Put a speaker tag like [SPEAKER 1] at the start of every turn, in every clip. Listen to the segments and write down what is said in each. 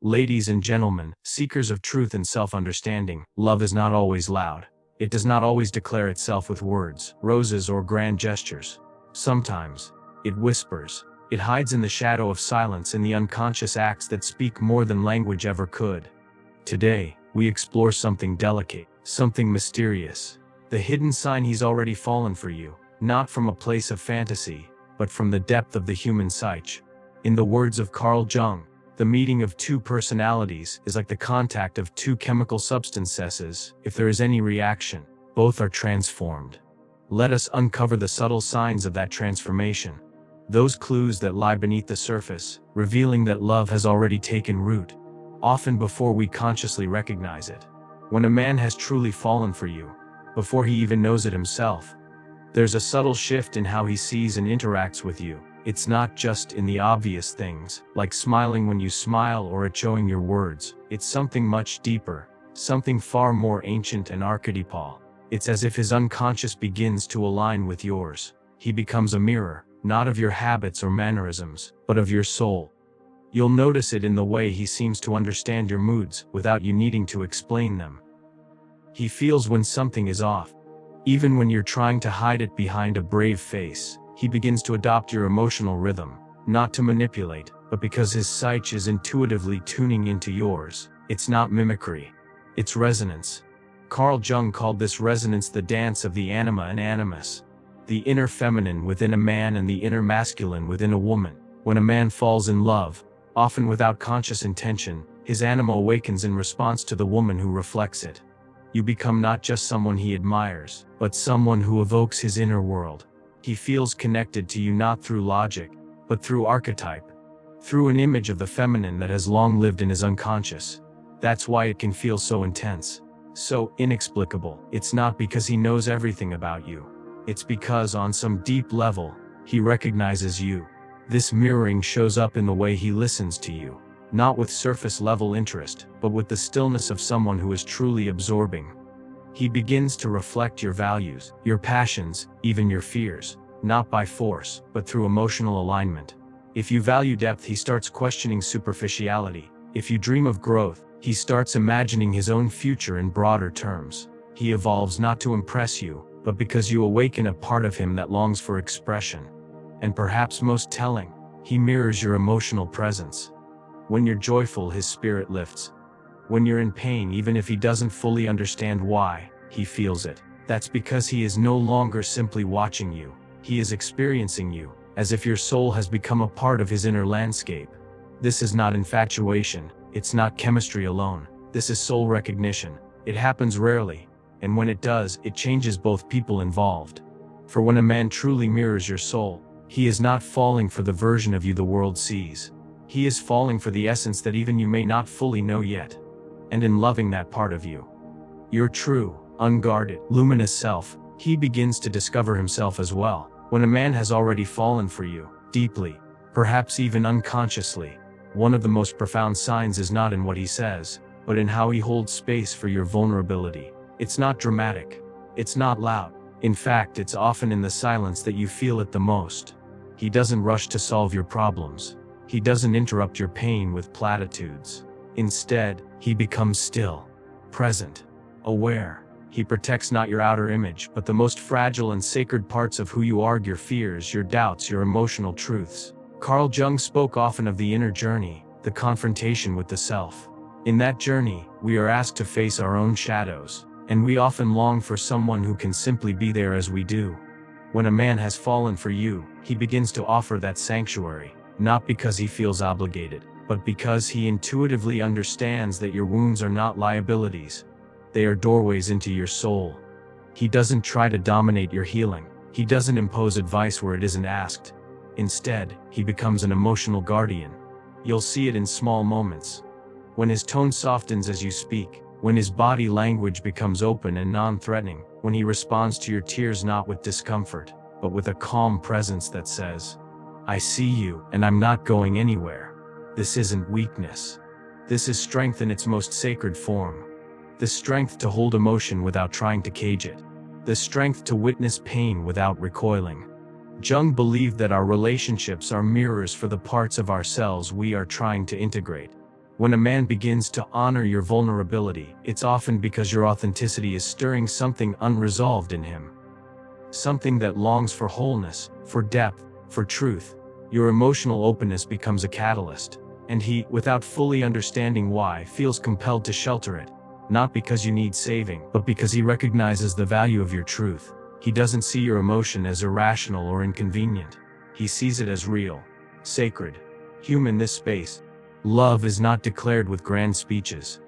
[SPEAKER 1] Ladies and gentlemen, seekers of truth and self-understanding, love is not always loud. It does not always declare itself with words, roses, or grand gestures. Sometimes, it whispers. It hides in the shadow of silence, in the unconscious acts that speak more than language ever could. Today, we explore something delicate, something mysterious. The hidden sign he's already fallen for you, not from a place of fantasy, but from the depth of the human psyche. In the words of Carl Jung, the meeting of two personalities is like the contact of two chemical substances. If there is any reaction, both are transformed. Let us uncover the subtle signs of that transformation. Those clues that lie beneath the surface, revealing that love has already taken root, often before we consciously recognize it. When a man has truly fallen for you, before he even knows it himself, there's a subtle shift in how he sees and interacts with you. It's not just in the obvious things, like smiling when you smile or echoing your words. It's something much deeper, something far more ancient and archetypal. It's as if his unconscious begins to align with yours. He becomes a mirror, not of your habits or mannerisms, but of your soul. You'll notice it in the way he seems to understand your moods, without you needing to explain them. He feels when something is off. Even when you're trying to hide it behind a brave face, he begins to adopt your emotional rhythm, not to manipulate, but because his psyche is intuitively tuning into yours. It's not mimicry. It's resonance. Carl Jung called this resonance the dance of the anima and animus, the inner feminine within a man and the inner masculine within a woman. When a man falls in love, often without conscious intention, his anima awakens in response to the woman who reflects it. You become not just someone he admires, but someone who evokes his inner world. He feels connected to you not through logic, but through archetype, through an image of the feminine that has long lived in his unconscious. That's why it can feel so intense, so inexplicable. It's not because he knows everything about you. It's because on some deep level, he recognizes you. This mirroring shows up in the way he listens to you, not with surface-level interest, but with the stillness of someone who is truly absorbing. He begins to reflect your values, your passions, even your fears, not by force, but through emotional alignment. If you value depth, he starts questioning superficiality. If you dream of growth, he starts imagining his own future in broader terms. He evolves not to impress you, but because you awaken a part of him that longs for expression. And perhaps most telling, he mirrors your emotional presence. When you're joyful, his spirit lifts. When you're in pain, even if he doesn't fully understand why, he feels it. That's because he is no longer simply watching you. He is experiencing you, as if your soul has become a part of his inner landscape. This is not infatuation. It's not chemistry alone. This is soul recognition. It happens rarely, and when it does, it changes both people involved. For when a man truly mirrors your soul, he is not falling for the version of you the world sees. He is falling for the essence that even you may not fully know yet. And in loving that part of you, your true, unguarded, luminous self, he begins to discover himself as well. When a man has already fallen for you, deeply, perhaps even unconsciously, one of the most profound signs is not in what he says, but in how he holds space for your vulnerability. It's not dramatic. It's not loud. In fact, it's often in the silence that you feel it the most. He doesn't rush to solve your problems. He doesn't interrupt your pain with platitudes. Instead, he becomes still, present, aware. He protects not your outer image, but the most fragile and sacred parts of who you are: your fears, your doubts, your emotional truths. Carl Jung spoke often of the inner journey, the confrontation with the self. In that journey, we are asked to face our own shadows, and we often long for someone who can simply be there as we do. When a man has fallen for you, he begins to offer that sanctuary, not because he feels obligated, but because he intuitively understands that your wounds are not liabilities. They are doorways into your soul. He doesn't try to dominate your healing. He doesn't impose advice where it isn't asked. Instead, he becomes an emotional guardian. You'll see it in small moments. When his tone softens as you speak, when his body language becomes open and non-threatening, when he responds to your tears not with discomfort, but with a calm presence that says, "I see you, and I'm not going anywhere." This isn't weakness. This is strength in its most sacred form. The strength to hold emotion without trying to cage it. The strength to witness pain without recoiling. Jung believed that our relationships are mirrors for the parts of ourselves we are trying to integrate. When a man begins to honor your vulnerability, it's often because your authenticity is stirring something unresolved in him. Something that longs for wholeness, for depth, for truth. Your emotional openness becomes a catalyst, and he, without fully understanding why, feels compelled to shelter it. Not because you need saving, but because he recognizes the value of your truth. He doesn't see your emotion as irrational or inconvenient. He sees it as real, sacred, human. This space. Love is not declared with grand speeches.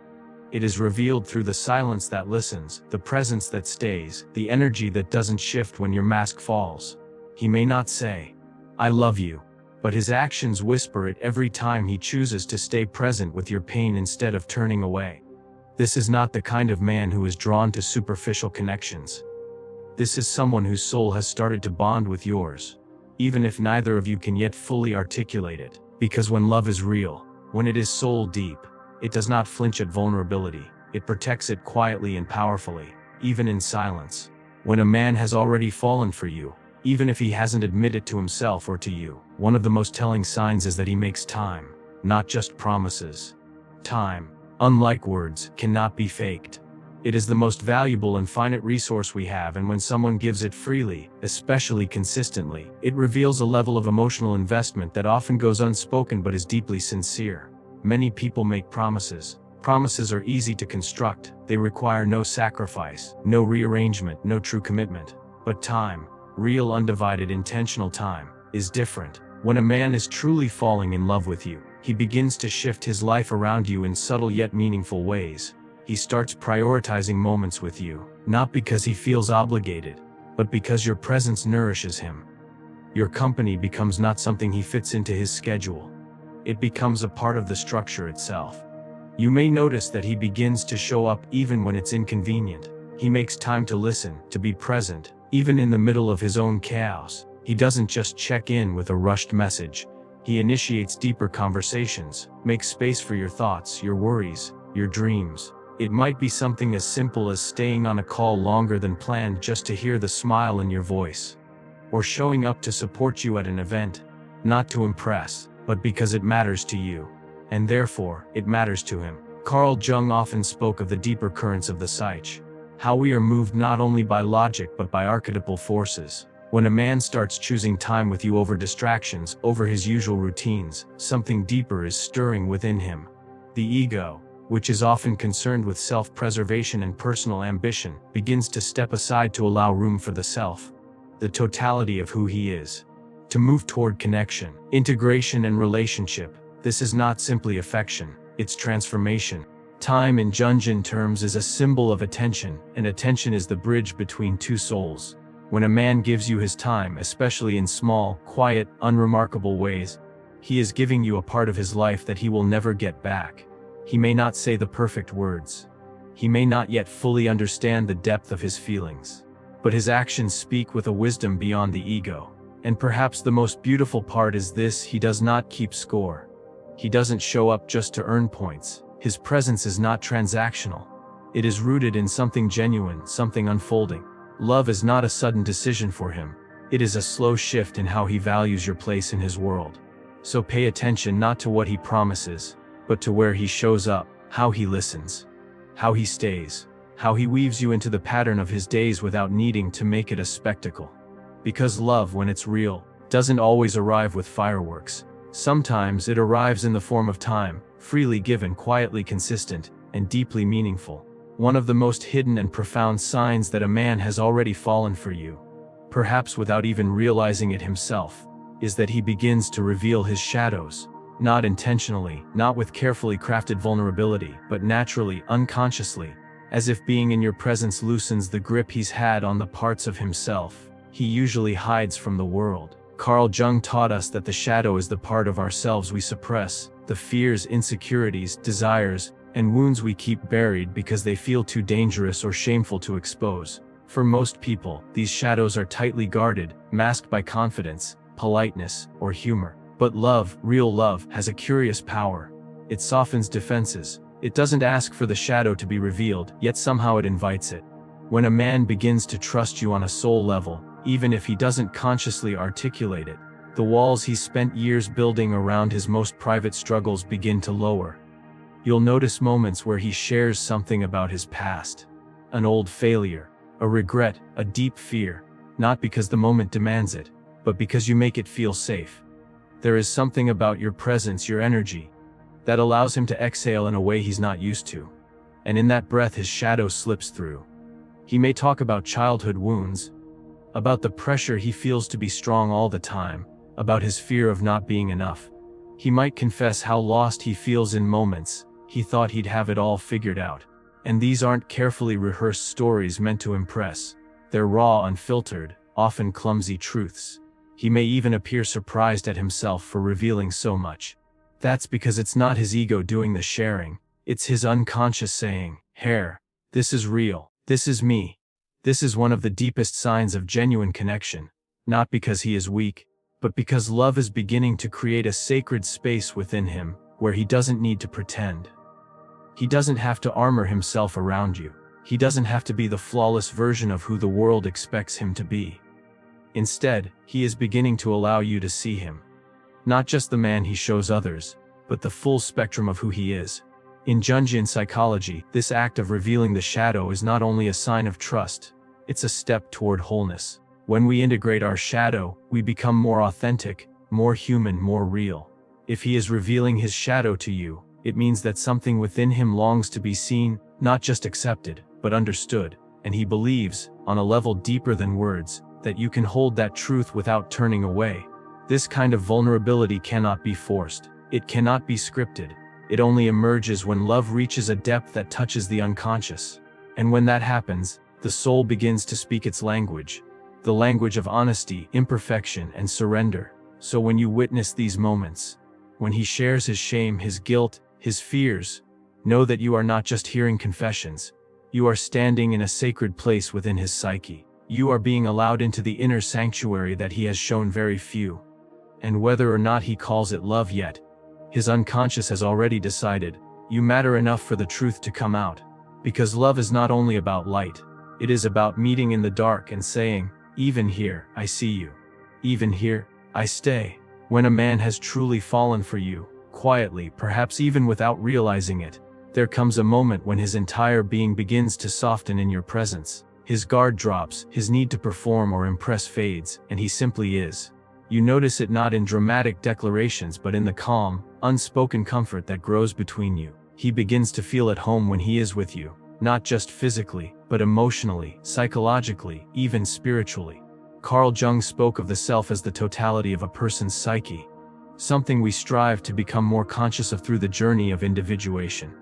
[SPEAKER 1] It is revealed through the silence that listens, the presence that stays, the energy that doesn't shift when your mask falls. He may not say, "I love you," but his actions whisper it every time he chooses to stay present with your pain instead of turning away. This is not the kind of man who is drawn to superficial connections. This is someone whose soul has started to bond with yours, even if neither of you can yet fully articulate it. Because when love is real, when it is soul deep, it does not flinch at vulnerability. It protects it quietly and powerfully, even in silence. When a man has already fallen for you, even if he hasn't admitted to himself or to you, one of the most telling signs is that he makes time, not just promises. Time, unlike words, cannot be faked. It is the most valuable and finite resource we have, and when someone gives it freely, especially consistently, it reveals a level of emotional investment that often goes unspoken but is deeply sincere. Many people make promises. Promises are easy to construct. They require no sacrifice, no rearrangement, no true commitment. But time, real undivided intentional time, is different. When a man is truly falling in love with you, he begins to shift his life around you in subtle yet meaningful ways. He starts prioritizing moments with you, not because he feels obligated, but because your presence nourishes him. Your company becomes not something he fits into his schedule. It becomes a part of the structure itself. You may notice that he begins to show up even when it's inconvenient. He makes time to listen, to be present, even in the middle of his own chaos. He doesn't just check in with a rushed message. He initiates deeper conversations, makes space for your thoughts, your worries, your dreams. It might be something as simple as staying on a call longer than planned just to hear the smile in your voice. Or showing up to support you at an event, not to impress, but because it matters to you. And therefore, it matters to him. Carl Jung often spoke of the deeper currents of the psyche. How we are moved not only by logic but by archetypal forces. When a man starts choosing time with you over distractions, over his usual routines, something deeper is stirring within him. The ego, which is often concerned with self-preservation and personal ambition, begins to step aside to allow room for the self, the totality of who he is. To move toward connection, integration and relationship, this is not simply affection, it's transformation. Time in Jungian terms is a symbol of attention, and attention is the bridge between two souls. When a man gives you his time, especially in small, quiet, unremarkable ways, he is giving you a part of his life that he will never get back. He may not say the perfect words. He may not yet fully understand the depth of his feelings. But his actions speak with a wisdom beyond the ego. And perhaps the most beautiful part is this: he does not keep score. He doesn't show up just to earn points. His presence is not transactional. It is rooted in something genuine, something unfolding. Love is not a sudden decision for him. It is a slow shift in how he values your place in his world. So pay attention not to what he promises, but to where he shows up, how he listens, how he stays, how he weaves you into the pattern of his days without needing to make it a spectacle. Because love, when it's real, doesn't always arrive with fireworks. Sometimes it arrives in the form of time, freely given, quietly consistent, and deeply meaningful. One of the most hidden and profound signs that a man has already fallen for you, perhaps without even realizing it himself, is that he begins to reveal his shadows. Not intentionally, not with carefully crafted vulnerability, but naturally, unconsciously, as if being in your presence loosens the grip he's had on the parts of himself he usually hides from the world. Carl Jung taught us that the shadow is the part of ourselves we suppress, the fears, insecurities, desires, and wounds we keep buried because they feel too dangerous or shameful to expose. For most people, these shadows are tightly guarded, masked by confidence, politeness, or humor. But love, real love, has a curious power. It softens defenses. It doesn't ask for the shadow to be revealed, yet somehow it invites it. When a man begins to trust you on a soul level, even if he doesn't consciously articulate it, the walls he spent years building around his most private struggles begin to lower. You'll notice moments where he shares something about his past. An old failure, a regret, a deep fear, not because the moment demands it, but because you make it feel safe. There is something about your presence, your energy, that allows him to exhale in a way he's not used to. And in that breath his shadow slips through. He may talk about childhood wounds, about the pressure he feels to be strong all the time, about his fear of not being enough. He might confess how lost he feels in moments he thought he'd have it all figured out. And these aren't carefully rehearsed stories meant to impress. They're raw, unfiltered, often clumsy truths. He may even appear surprised at himself for revealing so much. That's because it's not his ego doing the sharing, it's his unconscious saying, "Hair, this is real, this is me." This is one of the deepest signs of genuine connection, not because he is weak, but because love is beginning to create a sacred space within him, where he doesn't need to pretend. He doesn't have to armor himself around you. He doesn't have to be the flawless version of who the world expects him to be. Instead, he is beginning to allow you to see him. Not just the man he shows others, but the full spectrum of who he is. In Jungian psychology, this act of revealing the shadow is not only a sign of trust, it's a step toward wholeness. When we integrate our shadow, we become more authentic, more human, more real. If he is revealing his shadow to you, it means that something within him longs to be seen, not just accepted, but understood, and he believes, on a level deeper than words, that you can hold that truth without turning away. This kind of vulnerability cannot be forced. It cannot be scripted. It only emerges when love reaches a depth that touches the unconscious. And when that happens, the soul begins to speak its language. The language of honesty, imperfection, and surrender. So when you witness these moments, when he shares his shame, his guilt, his fears, know that you are not just hearing confessions. You are standing in a sacred place within his psyche. You are being allowed into the inner sanctuary that he has shown very few. And whether or not he calls it love yet, his unconscious has already decided, you matter enough for the truth to come out. Because love is not only about light, it is about meeting in the dark and saying, even here, I see you. Even here, I stay. When a man has truly fallen for you, quietly, perhaps even without realizing it, there comes a moment when his entire being begins to soften in your presence. His guard drops, his need to perform or impress fades, and he simply is. You notice it not in dramatic declarations but in the calm, unspoken comfort that grows between you. He begins to feel at home when he is with you, not just physically, but emotionally, psychologically, even spiritually. Carl Jung spoke of the self as the totality of a person's psyche, something we strive to become more conscious of through the journey of individuation.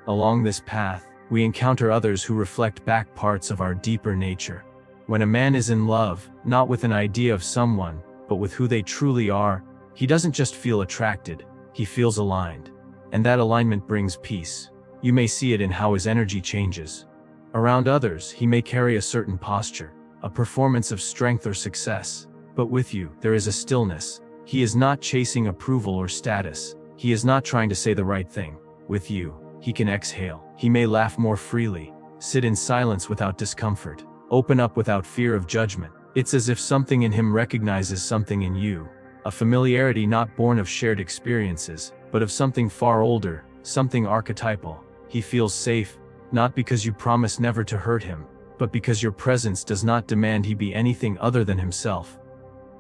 [SPEAKER 1] Along this path, we encounter others who reflect back parts of our deeper nature. When a man is in love, not with an idea of someone, but with who they truly are, he doesn't just feel attracted, he feels aligned. And that alignment brings peace. You may see it in how his energy changes. Around others, he may carry a certain posture, a performance of strength or success. But with you, there is a stillness. He is not chasing approval or status. He is not trying to say the right thing. With you, he can exhale. He may laugh more freely, sit in silence without discomfort, open up without fear of judgment. It's as if something in him recognizes something in you, a familiarity not born of shared experiences, but of something far older, something archetypal. He feels safe, not because you promise never to hurt him, but because your presence does not demand he be anything other than himself.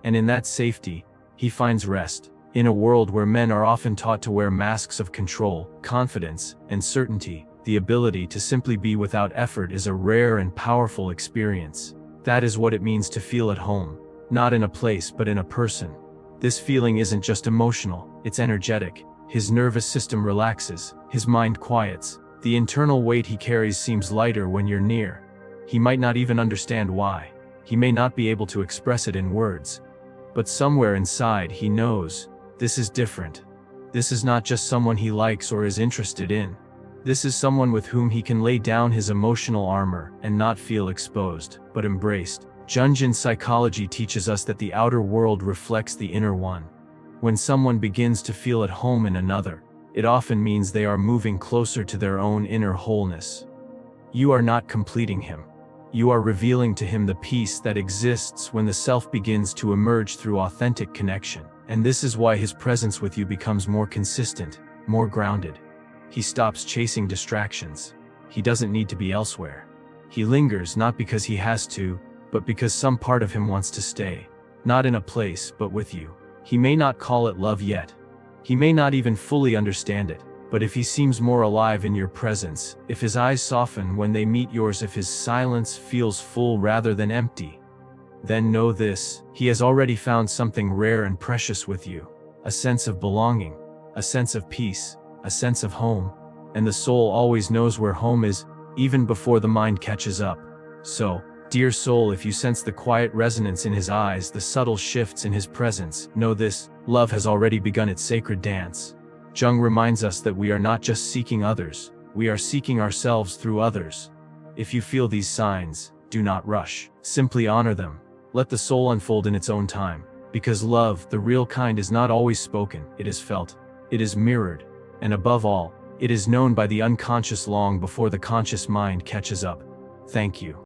[SPEAKER 1] And in that safety, he finds rest. In a world where men are often taught to wear masks of control, confidence, and certainty, the ability to simply be without effort is a rare and powerful experience. That is what it means to feel at home, not in a place but in a person. This feeling isn't just emotional, it's energetic. His nervous system relaxes, his mind quiets. The internal weight he carries seems lighter when you're near. He might not even understand why. He may not be able to express it in words. But somewhere inside he knows, this is different. This is not just someone he likes or is interested in. This is someone with whom he can lay down his emotional armor and not feel exposed, but embraced. Jungian psychology teaches us that the outer world reflects the inner one. When someone begins to feel at home in another, it often means they are moving closer to their own inner wholeness. You are not completing him. You are revealing to him the peace that exists when the self begins to emerge through authentic connection. And this is why his presence with you becomes more consistent, more grounded. He stops chasing distractions. He doesn't need to be elsewhere. He lingers not because he has to, but because some part of him wants to stay. Not in a place, but with you. He may not call it love yet. He may not even fully understand it. But if he seems more alive in your presence, if his eyes soften when they meet yours, if his silence feels full rather than empty, then know this: he has already found something rare and precious with you. A sense of belonging, a sense of peace, a sense of home. And the soul always knows where home is, even before the mind catches up. So, dear soul, if you sense the quiet resonance in his eyes, the subtle shifts in his presence, know this: love has already begun its sacred dance. Jung reminds us that we are not just seeking others, we are seeking ourselves through others. If you feel these signs, do not rush. Simply honor them. Let the soul unfold in its own time. Because love, the real kind, is not always spoken, it is felt, it is mirrored, and above all, it is known by the unconscious long before the conscious mind catches up. Thank you.